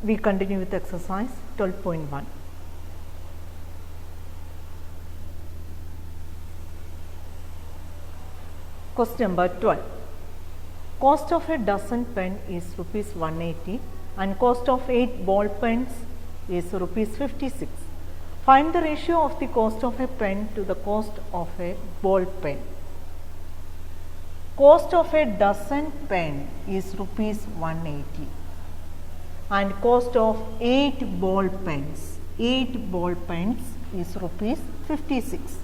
we continue with exercise 12.1. Question number 12. Cost of a dozen pen is rupees 180 and cost of 8 ball pens is rupees 56. Find the ratio of the cost of a pen to the cost of a ball pen. Cost of a dozen pen is rupees 180 and cost of 8 ball pens is rupees 56.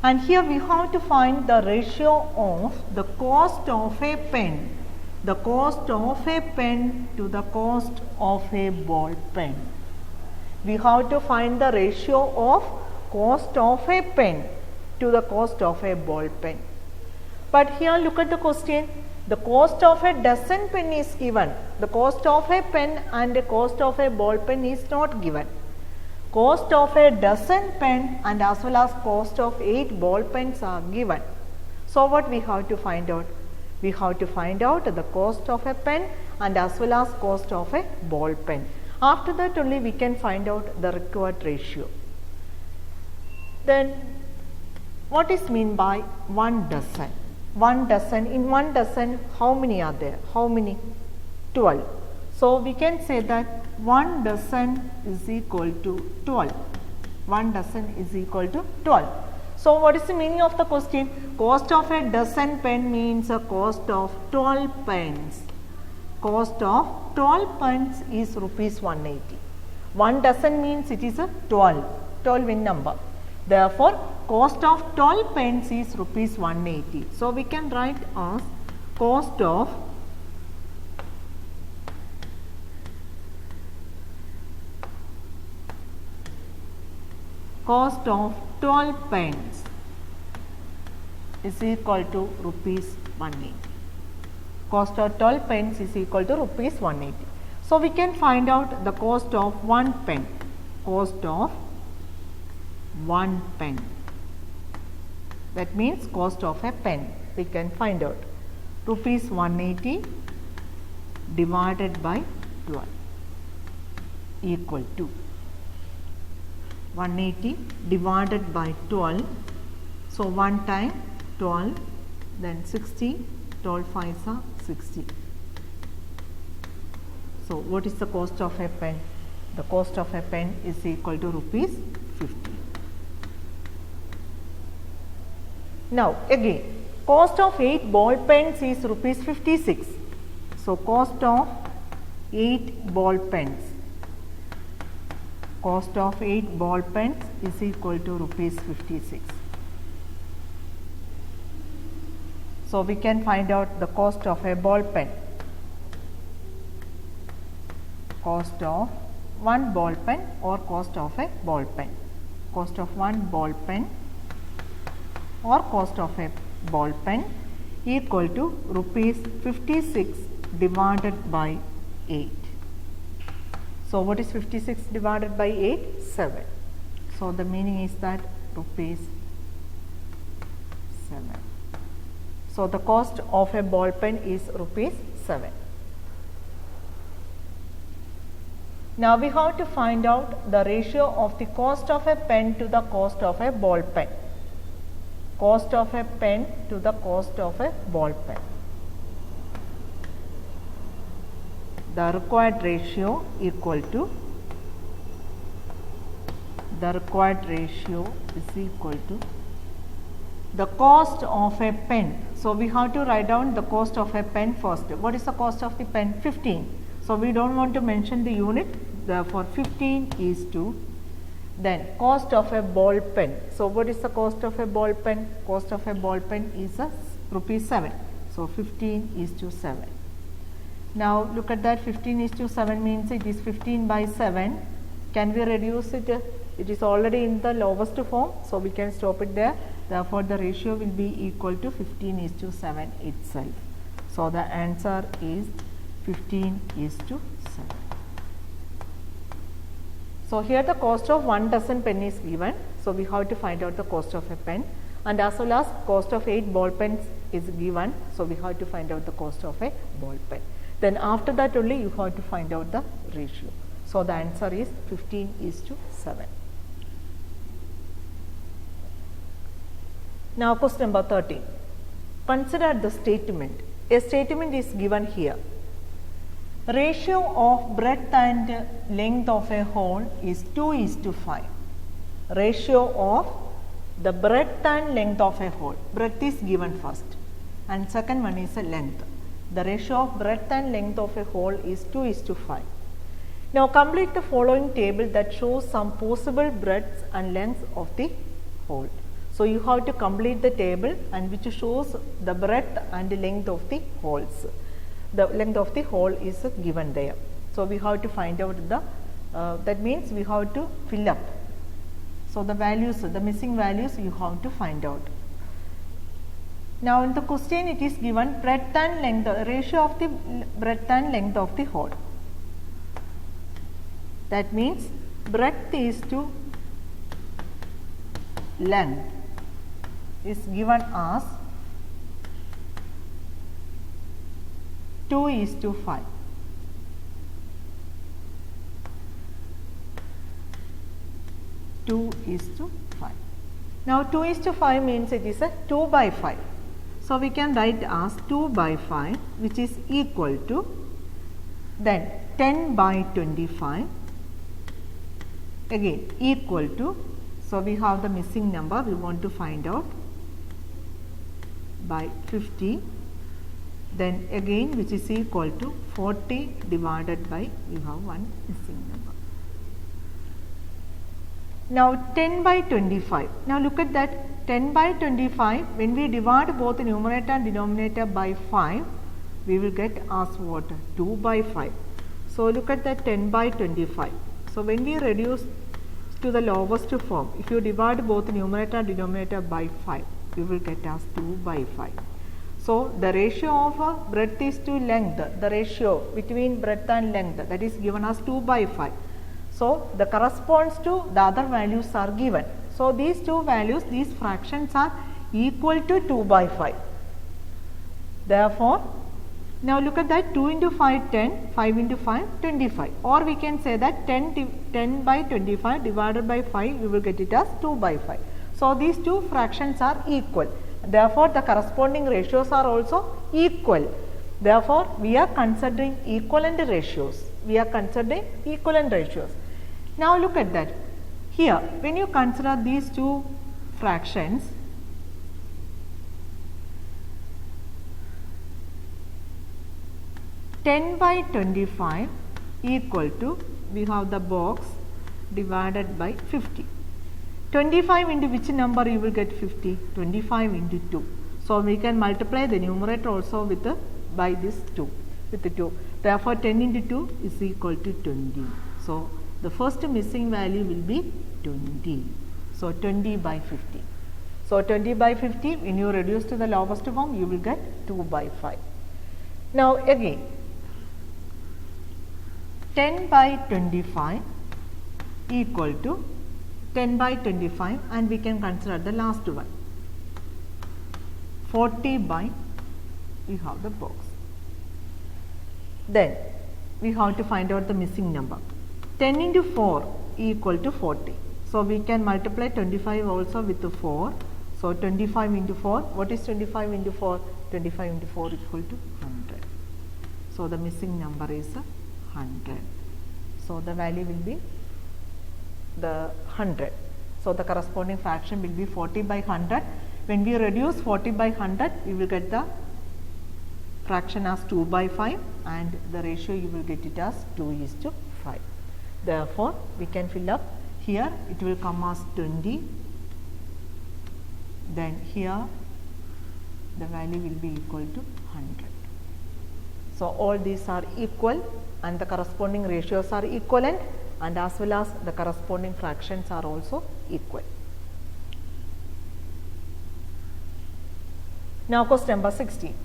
And here we have to find the ratio of the cost of a pen, to the cost of a ball pen. We have to find the ratio of cost of a pen to the cost of a ball pen. But here look at the question, the cost of a dozen pen is given, the cost of a pen and the cost of a ball pen is not given. Cost of a dozen pen and as well as cost of 8 ball pens are given. So what we have to find out? We have to find out the cost of a pen and as well as cost of a ball pen. After that only we can find out the required ratio. Then what is mean by 1 dozen? 1 dozen, in 1 dozen how many are there? How many? 12. So we can say that 1 dozen is equal to 12. 1 dozen is equal to 12. So what is the meaning of the question? Cost of a dozen pen means a cost of 12 pens. Cost of 12 pens is rupees 180. 1 dozen means it is a 12 in number. Therefore, cost of 12 pens is rupees 180. So we can write as cost of 12 pens is equal to rupees 180. Cost of 12 pens is equal to rupees 180. So we can find out the cost of 1 pen. Cost of 1 pen. That means cost of a pen. We can find out rupees 180 divided by 12 equal to 180 divided by 12. So 1 time 12, then 60, 12 5s are 60. So what is the cost of a pen? The cost of a pen is equal to rupees 50. Now again, cost of 8 ball pens is rupees 56. So cost of 8 ball pens. Cost of 8 ball pens is equal to rupees 56. So we can find out the cost of a ball pen. Cost of 1 ball pen or cost of a ball pen. Cost of 1 ball pen or cost of a ball pen equal to rupees 56 divided by 8. So what is 56 divided by 8? 7. So the meaning is that rupees 7. So the cost of a ball pen is rupees 7. Now we have to find out the ratio of the cost of a pen to the cost of a ball pen. Cost of a pen to the cost of a ball pen. The required ratio equal to the cost of a pen. So we have to write down the cost of a pen first. What is the cost of the pen? 15. So we don't want to mention the unit, therefore 15 is to then cost of a ball pen. So what is the cost of a ball pen? Cost of a ball pen is rupees 7. So 15 is to 7. Now look at that, 15 is to 7 means it is 15 by 7. Can we reduce it? It is already in the lowest form, so we can stop it there. Therefore the ratio will be equal to 15 is to 7 itself. So the answer is 15 is to 7. So here the cost of 1 dozen pen is given. So we have to find out the cost of a pen, and as well as cost of 8 ball pens is given. So we have to find out the cost of a ball pen. Then after that only you have to find out the ratio. So the answer is 15:7. Now question number 13. Consider the statement. A statement is given here. Ratio of breadth and length of a hole is 2:5. Ratio of the breadth and length of a hole. Breadth is given first and second one is a length. The ratio of breadth and length of a hole is 2:5. Now complete the following table that shows some possible breadths and lengths of the hole. So you have to complete the table and which shows the breadth and length of the holes. The length of the hole is given there. So we have to find out the that means we have to fill up. So the values, the missing values you have to find out. Now in the question it is given breadth and length, ratio of the breadth and length of the hole. That means breadth is to length is given as 2:5. Now 2:5 means it is a 2/5. So we can write as 2/5 which is equal to then 10/25 again equal to, so we have the missing number we want to find out, by 50, then again which is equal to 40 divided by, we have one missing number. Now 10/25. Now look at that 10/25, when we divide both the numerator and denominator by 5, we will get as what? 2/5. So look at that 10/25. So when we reduce to the lowest form, if you divide both the numerator and denominator by 5, we will get as 2/5. So the ratio of breadth is to length, the ratio between breadth and length, that is given as 2/5. So the corresponds to the other values are given. So these two values, these fractions are equal to 2/5. Therefore, now look at that 2 into 5 10, 5 into 5 25, or we can say that 10/25 divided by 5, we will get it as 2/5. So these two fractions are equal. Therefore, the corresponding ratios are also equal. Therefore, we are considering equivalent ratios. Now look at that. Here, when you consider these two fractions, (10/25) equal to, we have the box divided by 50. 25 into which number you will get 50? 25 into 2. So we can multiply the numerator also with by this 2, with the 2. Therefore 10 into 2 is equal to 20. So the first missing value will be 20. So 20/50. So 20/50, when you reduce to the lowest form, you will get 2/5. Now again 10/25 equal to 10/25, and we can consider the last one 40 we have the box. Then we have to find out the missing number. 10 into 4 equal to 40. So we can multiply 25 also with the 4. So 25 into 4, what is 25 into 4? 25 into 4 equal to 100. So the missing number is 100. So the value will be the 100. So the corresponding fraction will be 40/100. When we reduce 40/100, we will get the fraction as 2/5, and the ratio you will get it as 2:5. Therefore, we can fill up here, it will come as 20, then here the value will be equal to 100. So all these are equal and the corresponding ratios are equivalent, and as well as the corresponding fractions are also equal. Now question number 16.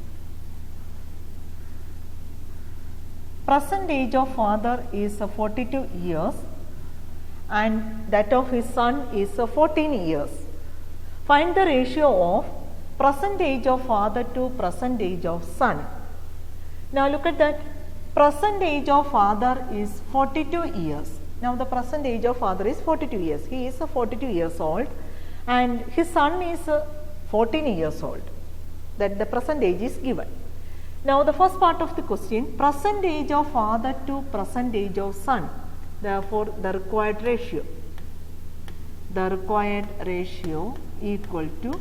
Present age of father is 42 years and that of his son is 14 years. Find the ratio of present age of father to present age of son. Now look at that. present age of father is 42 years. Now the present age of father is 42 years. He is 42 years old and his son is 14 years old. That the present age is given. Now the first part of the question, present age of father to present age of son. Therefore the required ratio equal to,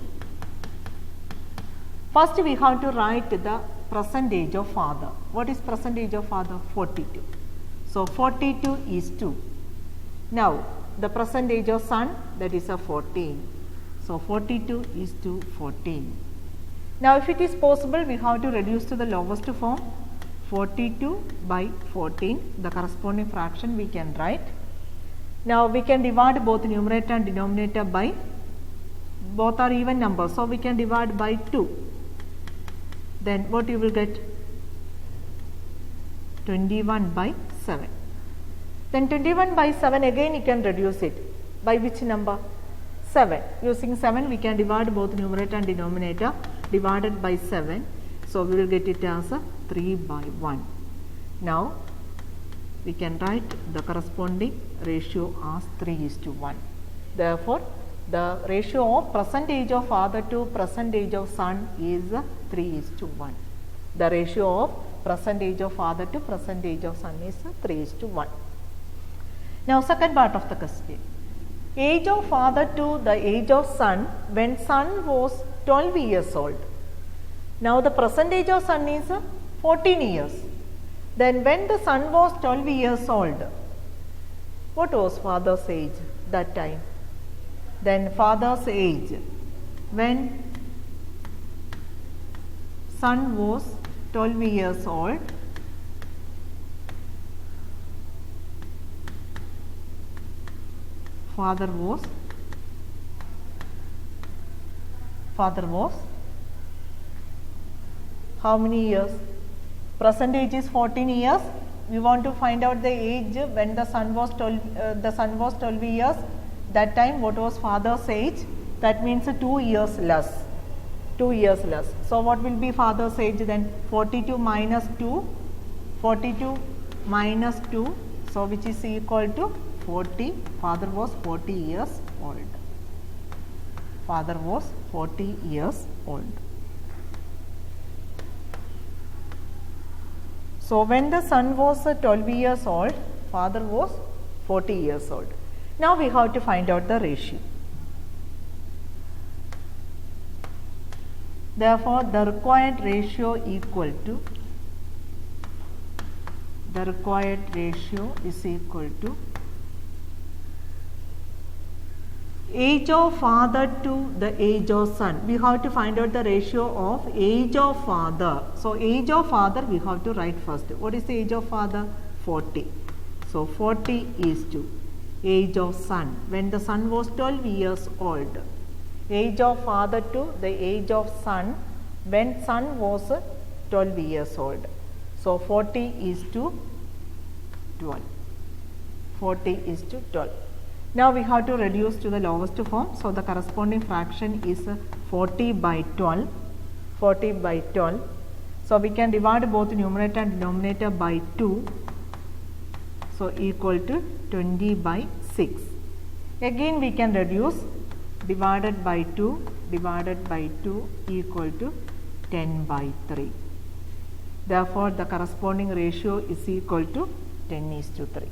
first we have to write the present age of father. What is present age of father? 42. So 42 is 2. Now the present age of son, that is a 14. So 42 is to 14. Now if it is possible, we have to reduce to the lowest form. 42 by 14, the corresponding fraction we can write. Now we can divide both numerator and denominator by, both are even numbers, so we can divide by 2. Then what you will get? 21 by 7. Then 21 by 7, again you can reduce it. By which number? 7. Using 7 we can divide both numerator and denominator, divided by 7. So we will get it as a 3 by 1. Now we can write the corresponding ratio as 3:1. Therefore the ratio of present age of father to present age of son is 3:1. The ratio of present age of father to present age of son is 3:1. Now second part of the question. Age of father to the age of son when son was 12 years old. Now the present age of son is 14 years. Then when the son was 12 years old, what was father's age that time? Then father's age when son was 12 years old, father was how many years? Present age is 14 years. We want to find out the age when the son was 12 years. That time what was father's age? That means 2 years less. 2 years less. So what will be father's age then? 42 minus 2. 42 minus 2. So which is equal to 40. Father was 40 years old. Father was 40 years old. So when the son was 12 years old, father was 40 years old. Now we have to find out the ratio. Therefore the required ratio is equal to age of father to the age of son. We have to find out the ratio of age of father. So age of father we have to write first. What is the age of father? 40. So 40 is to age of son when the son was 12 years old. Age of father to the age of son when son was 12 years old. So 40 is to 12. 40 is to 12. Now we have to reduce to the lowest form. So the corresponding fraction is 40 by 12. 40 by 12. So we can divide both numerator and denominator by 2. So equal to 20 by 6. Again we can reduce, divided by 2 equal to 10 by 3. Therefore the corresponding ratio is equal to 10:3.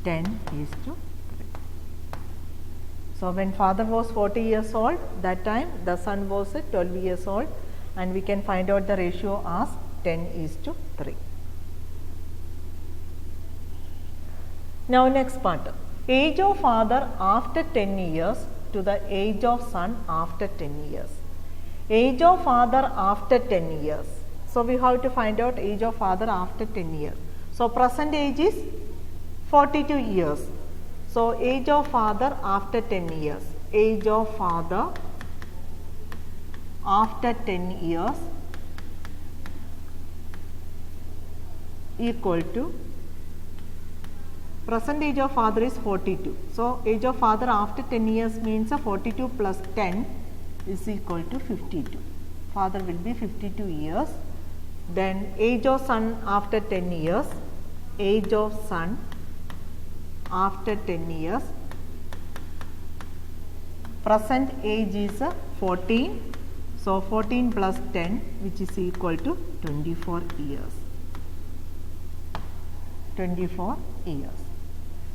10:3. So when father was 40 years old, that time the son was 12 years old, and we can find out the ratio as 10:3. Now next part, age of father after 10 years to the age of son after 10 years. Age of father after 10 years. So we have to find out age of father after 10 years. So present age is 42 years. So age of father after 10 years. Age of father after 10 years equal to present age of father is 42. So age of father after 10 years means 42 plus 10 is equal to 52. father will be 52 years. Then age of son after 10 years, age of son after 10 years, present age is 14. So, 14 plus 10 which is equal to 24 years. 24 years.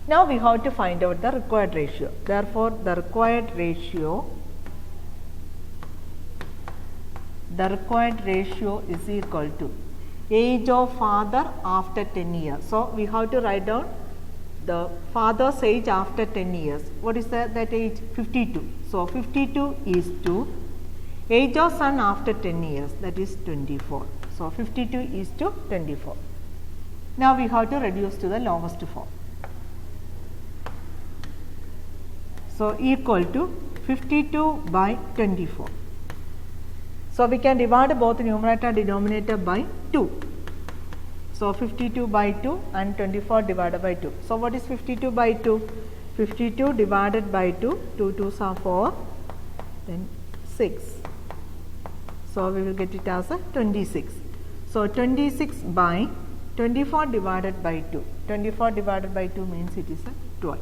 Now, we have to find out the required ratio. Therefore, the required ratio is equal to age of father after 10 years. So, we have to write down the father's age after 10 years. What is that age? 52. So, 52 is to age of son after 10 years, that is 24. So, 52 is to 24. Now, we have to reduce to the lowest form. So, equal to 52 by 24. So, we can divide both numerator and denominator by 2. So, 52 by 2 and 24 divided by 2. So, what is 52 by 2? 52 divided by 2, 2 2s are 4, then 6. So, we will get it as a 26. So, 26 by 24 divided by 2. 24 divided by 2 means it is a 12.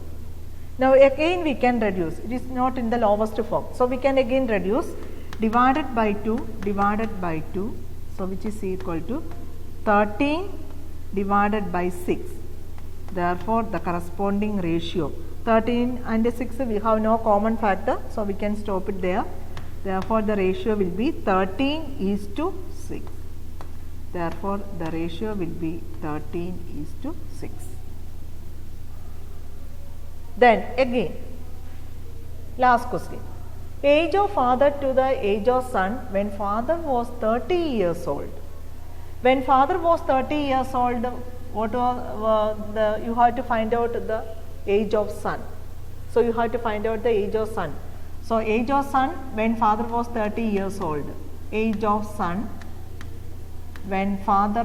Now, again we can reduce. It is not in the lowest form. So, we can again reduce divided by 2 divided by 2. So, which is equal to 13 divided by 6. Therefore, the corresponding ratio 13 and 6 we have no common factor. So, we can stop it there. Therefore, the ratio will be 13 is to 6. Therefore, the ratio will be 13 is to 6. Then again, last question. Age of father to the age of son when father was 30 years old. When father was 30 years old, what was you have to find out the age of son. So, you have to find out the age of son. So, age of son when father was 30 years old. Age of son when father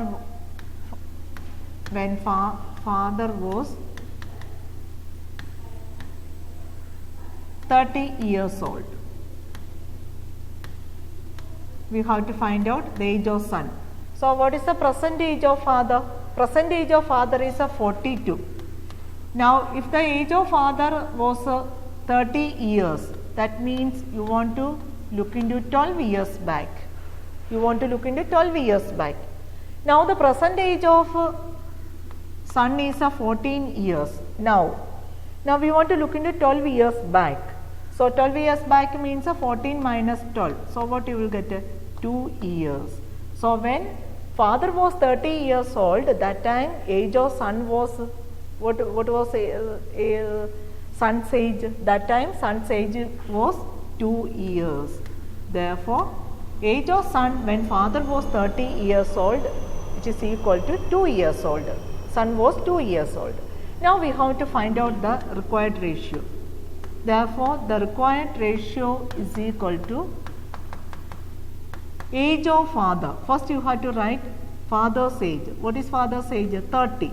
was 30 years old. We have to find out the age of son. So, what is the present age of father? Present age of father is 42. Now, if the age of father was 30 years, that means you want to look into 12 years back. You want to look into 12 years back. Now, the present age of son is 14 years. Now we want to look into 12 years back. So, 12 years back means 14 minus 12. So, what you will get? 2 years. So, when father was 30 years old, that time age of son was, what was son's age? That time son's age was 2 years. Therefore, age of son when father was 30 years old, which is equal to 2 years old. Son was 2 years old. Now, we have to find out the required ratio. Therefore, the required ratio is equal to age of father. First, you have to write father's age. What is father's age? 30.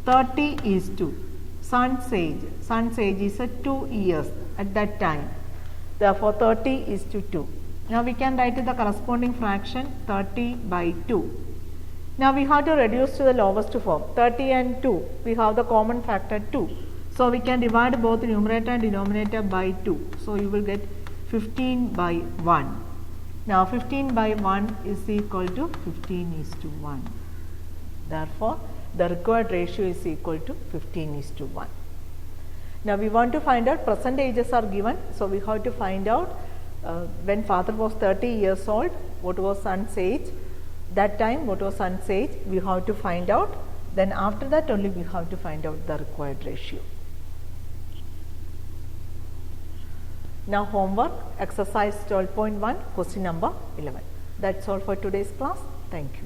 30 is to son's age. Son's age is 2 years at that time. Therefore, 30 is to 2. Now, we can write the corresponding fraction 30 by 2. Now, we have to reduce to the lowest form. 30 and 2, we have the common factor 2. So, we can divide both numerator and denominator by 2. So, you will get 15 by 1. Now, 15 by 1 is equal to 15 is to 1. Therefore, the required ratio is equal to 15 is to 1. Now, we want to find out present ages are given. So, we have to find out when father was 30 years old, what was son's age. That time, what was son's age, we have to find out. Then, after that only we have to find out the required ratio. Now, homework exercise 12.1 question number 11. That's all for today's class. Thank you.